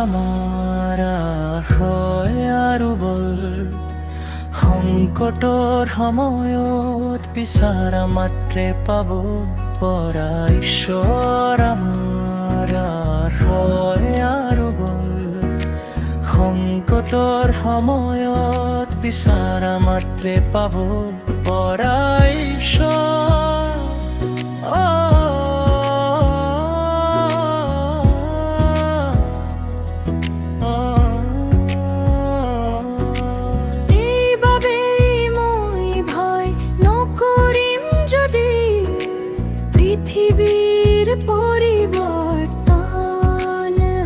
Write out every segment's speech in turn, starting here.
আমাৰ হয় আৰু বল সংকটৰ সময়ত বিচাৰা মাত্ৰে পাব পৰা ঈশ্বৰ আমাৰ হয় আৰু বল সংকটৰ সময়ত বিচাৰা মাত্ৰে পাব পৰা ঈশ্বৰ পৃথিবীর পরিবর্তন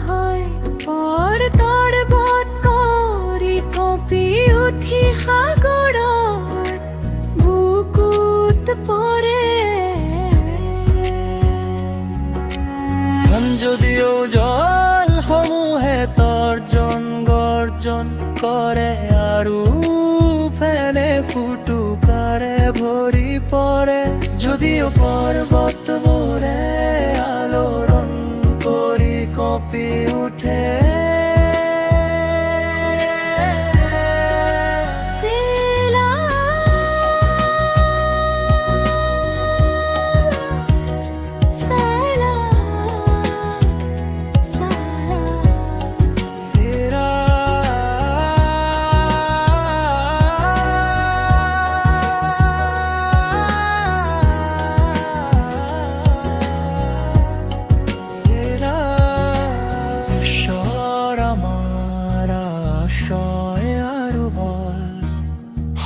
হয় পর তড়বৎ করি কপি উঠি সাগৰৰ বুকুত পৰে যদিও জল সমূহে তৰ্জন গৰ্জন কৰে আৰু ফেনে ফুটুকাৰে ভৰি পৰে যদিও পৰ্বতবোৰে আলোড়ন কৰি কঁপি উঠে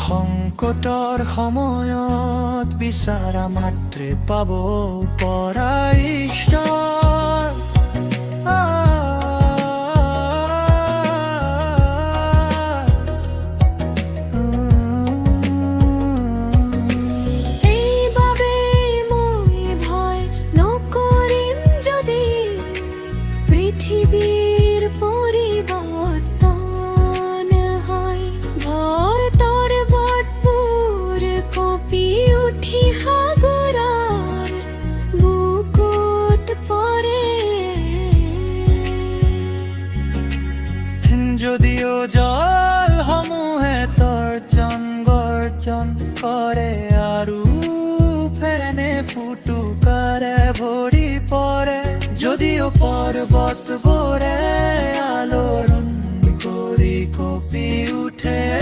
সংকটৰ সময়ত বিচাৰা মাত্ৰে পাব পৰা ঈশ্বৰ এইবাবেই মই ভয় নকৰিম যদি পৃথিৱীৰ পৰিবৰ্তন হয় ভয় কপি উঠি সাগৰৰ বুকুত পৰে যদিও জল সমূহে তৰ্জন গৰ্জন কৰে আৰু ফেনে ফুটুকাৰে ভৰি পৰে যদিও পৰ্বতবোৰে আলোড়ন কৰি কঁপি উঠে